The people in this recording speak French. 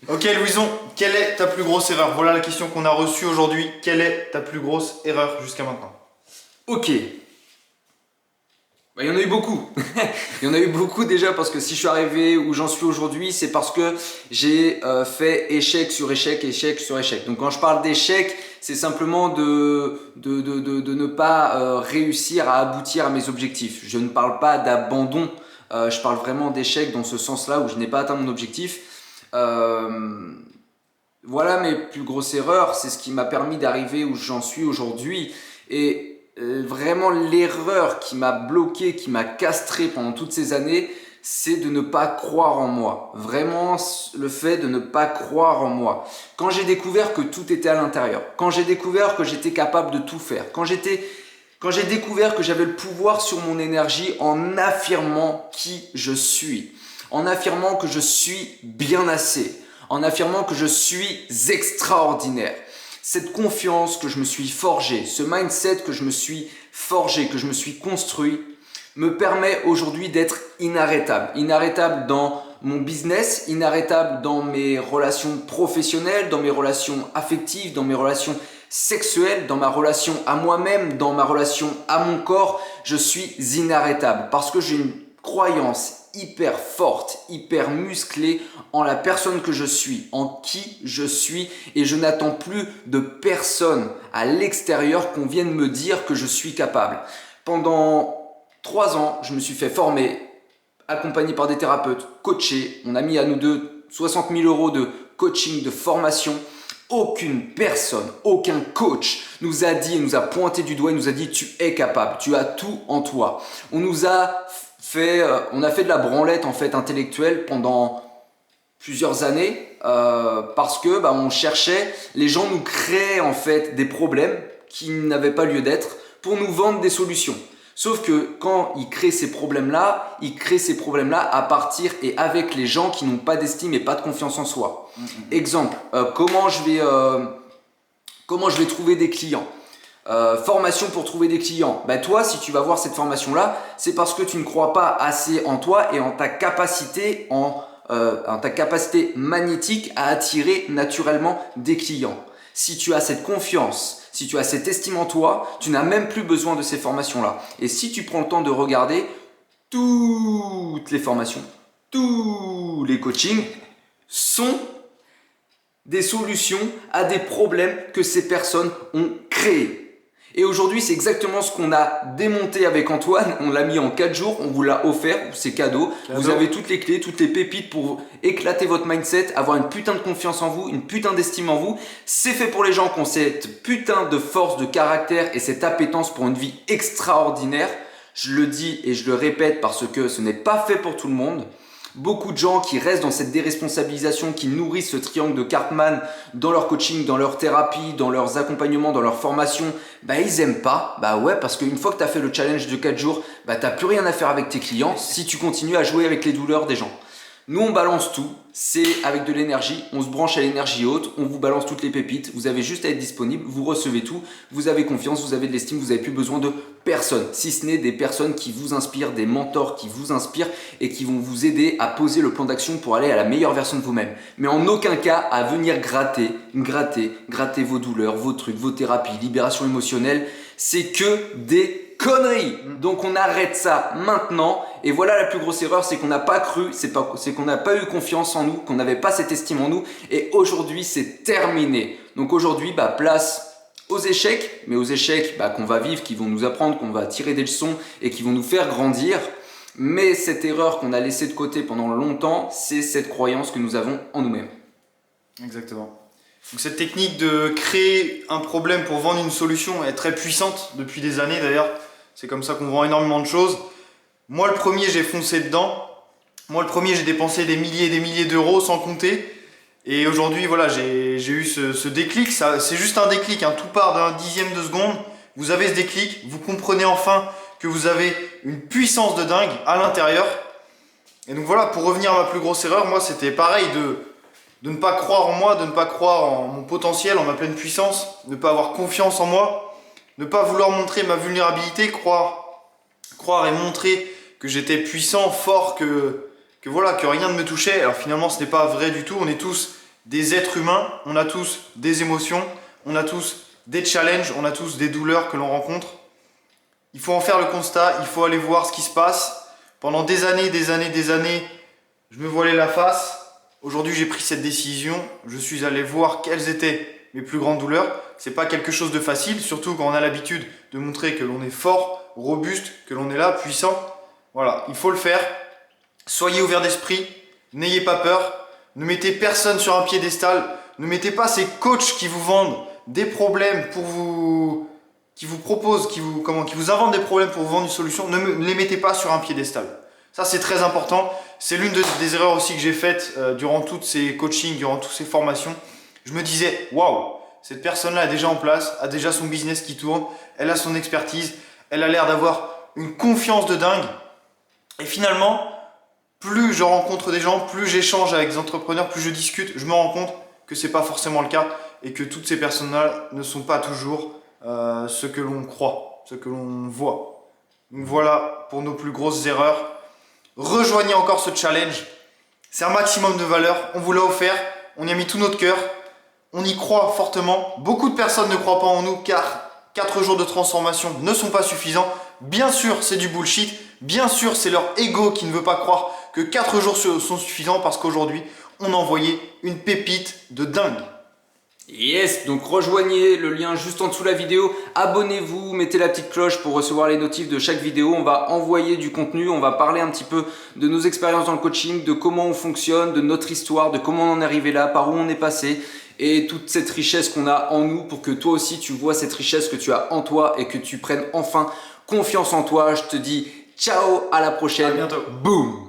Ok Louison, quelle est ta plus grosse erreur? Voilà la question qu'on a reçue aujourd'hui. Quelle est ta plus grosse erreur jusqu'à maintenant? Ok. Bah, il y en a eu beaucoup. Il y en a eu beaucoup déjà parce que si je suis arrivé où j'en suis aujourd'hui, c'est parce que j'ai fait échec sur échec, échec sur échec. Donc quand je parle d'échec, c'est simplement de ne pas réussir à aboutir à mes objectifs. Je ne parle pas d'abandon, je parle vraiment d'échec dans ce sens-là où je n'ai pas atteint mon objectif. Euh, voilà mes plus grosses erreurs, c'est ce qui m'a permis d'arriver où j'en suis aujourd'hui. Et vraiment l'erreur qui m'a bloqué, qui m'a castré pendant toutes ces années, c'est de ne pas croire en moi. Vraiment le fait de ne pas croire en moi. Quand j'ai découvert que tout était à l'intérieur, quand j'ai découvert que j'étais capable de tout faire, quand j'ai découvert que j'avais le pouvoir sur mon énergie en affirmant qui je suis, en affirmant que je suis bien assez, en affirmant que je suis extraordinaire. Cette confiance que je me suis forgée, ce mindset que je me suis forgé, que je me suis construit, me permet aujourd'hui d'être inarrêtable. Inarrêtable dans mon business, inarrêtable dans mes relations professionnelles, dans mes relations affectives, dans mes relations sexuelle, dans ma relation à moi-même, dans ma relation à mon corps, je suis inarrêtable parce que j'ai une croyance hyper forte, hyper musclée en la personne que je suis, en qui je suis et je n'attends plus de personne à l'extérieur qu'on vienne me dire que je suis capable. Pendant 3 ans, je me suis fait former, accompagné par des thérapeutes, coaché. On a mis à nous deux 60 000 euros de coaching, de formation. Aucune personne, aucun coach nous a dit, nous a pointé du doigt, il nous a dit tu es capable, tu as tout en toi. On a fait de la branlette en fait intellectuelle pendant plusieurs années parce que on cherchait, les gens nous créaient en fait des problèmes qui n'avaient pas lieu d'être pour nous vendre des solutions. Sauf que quand ils créent ces problèmes-là, à partir et avec les gens qui n'ont pas d'estime et pas de confiance en soi. Exemple, comment je vais trouver des clients? Formation pour trouver des clients. Toi, si tu vas voir cette formation-là, c'est parce que tu ne crois pas assez en toi et en ta capacité, en ta capacité magnétique à attirer naturellement des clients. Si tu as cette confiance, si tu as cette estime en toi, tu n'as même plus besoin de ces formations-là. Et si tu prends le temps de regarder toutes les formations, tous les coachings sont des solutions à des problèmes que ces personnes ont créés. Et aujourd'hui, c'est exactement ce qu'on a démonté avec Antoine. On l'a mis en 4 jours, on vous l'a offert, c'est cadeau. Vous avez toutes les clés, toutes les pépites pour éclater votre mindset, avoir une putain de confiance en vous, une putain d'estime en vous. C'est fait pour les gens qui ont cette putain de force de caractère et cette appétence pour une vie extraordinaire. Je le dis et je le répète parce que ce n'est pas fait pour tout le monde. Beaucoup de gens qui restent dans cette déresponsabilisation, qui nourrissent ce triangle de Cartman dans leur coaching, dans leur thérapie, dans leurs accompagnements, dans leur formation, ils aiment pas. Parce qu'une fois que tu as fait le challenge de 4 jours, t'as plus rien à faire avec tes clients si tu continues à jouer avec les douleurs des gens. Nous, on balance tout, c'est avec de l'énergie, on se branche à l'énergie haute, on vous balance toutes les pépites, vous avez juste à être disponible, vous recevez tout, vous avez confiance, vous avez de l'estime, vous n'avez plus besoin de personne, si ce n'est des personnes qui vous inspirent, des mentors qui vous inspirent et qui vont vous aider à poser le plan d'action pour aller à la meilleure version de vous-même. Mais en aucun cas à venir gratter vos douleurs, vos trucs, vos thérapies, libération émotionnelle, c'est que des conneries. Donc on arrête ça maintenant. Et voilà la plus grosse erreur, c'est qu'on n'a pas cru, c'est qu'on n'a pas eu confiance en nous, qu'on n'avait pas cette estime en nous. Et aujourd'hui, c'est terminé. Donc aujourd'hui, place aux échecs, mais aux échecs qu'on va vivre, qui vont nous apprendre, qu'on va tirer des leçons et qui vont nous faire grandir. Mais cette erreur qu'on a laissée de côté pendant longtemps, c'est cette croyance que nous avons en nous-mêmes. Exactement. Donc cette technique de créer un problème pour vendre une solution est très puissante depuis des années d'ailleurs. C'est comme ça qu'on vend énormément de choses. Moi le premier, j'ai foncé dedans. Moi le premier, j'ai dépensé des milliers et des milliers d'euros sans compter. Et aujourd'hui, voilà, j'ai eu ce déclic. C'est juste un déclic, tout part d'un dixième de seconde. Vous avez ce déclic, vous comprenez enfin que vous avez une puissance de dingue à l'intérieur. Et donc voilà, pour revenir à ma plus grosse erreur, moi c'était pareil de ne pas croire en moi, de ne pas croire en mon potentiel, en ma pleine puissance, ne pas avoir confiance en moi, ne pas vouloir montrer ma vulnérabilité, croire et montrer que j'étais puissant, fort, que rien ne me touchait. Alors finalement ce n'est pas vrai du tout, on est tous des êtres humains, on a tous des émotions, on a tous des challenges, on a tous des douleurs que l'on rencontre. Il faut en faire le constat, il faut aller voir ce qui se passe. Pendant des années, je me voilais la face. Aujourd'hui, j'ai pris cette décision. Je suis allé voir quelles étaient mes plus grandes douleurs. C'est pas quelque chose de facile, surtout quand on a l'habitude de montrer que l'on est fort, robuste, que l'on est là, puissant. Voilà, il faut le faire. Soyez ouverts d'esprit, n'ayez pas peur. Ne mettez personne sur un piédestal. Ne mettez pas ces coachs qui vous vendent des problèmes pour vous... qui vous proposent, qui vous inventent des problèmes pour vous vendre une solution. Ne les mettez pas sur un piédestal. Ça, c'est très important. C'est l'une des erreurs aussi que j'ai faites durant toutes ces coachings, durant toutes ces formations. Je me disais, waouh, cette personne-là est déjà en place, a déjà son business qui tourne, elle a son expertise, elle a l'air d'avoir une confiance de dingue. Et finalement, plus je rencontre des gens, plus j'échange avec des entrepreneurs, plus je discute, je me rends compte que c'est pas forcément le cas et que toutes ces personnes-là ne sont pas toujours ce que l'on croit, ce que l'on voit. Donc voilà pour nos plus grosses erreurs. Rejoignez encore ce challenge. C'est un maximum de valeur. On vous l'a offert. On y a mis tout notre cœur. On y croit fortement. Beaucoup de personnes ne croient pas en nous car 4 jours de transformation ne sont pas suffisants. Bien sûr, c'est du bullshit. Bien sûr, c'est leur ego qui ne veut pas croire que 4 jours sont suffisants parce qu'aujourd'hui, on a envoyé une pépite de dingue. Yes, donc rejoignez le lien juste en dessous de la vidéo, abonnez-vous, mettez la petite cloche pour recevoir les notifs de chaque vidéo, on va envoyer du contenu, on va parler un petit peu de nos expériences dans le coaching, de comment on fonctionne, de notre histoire, de comment on en est arrivé là, par où on est passé et toute cette richesse qu'on a en nous pour que toi aussi tu vois cette richesse que tu as en toi et que tu prennes enfin confiance en toi. Je te dis ciao, à la prochaine, À bientôt. Boum.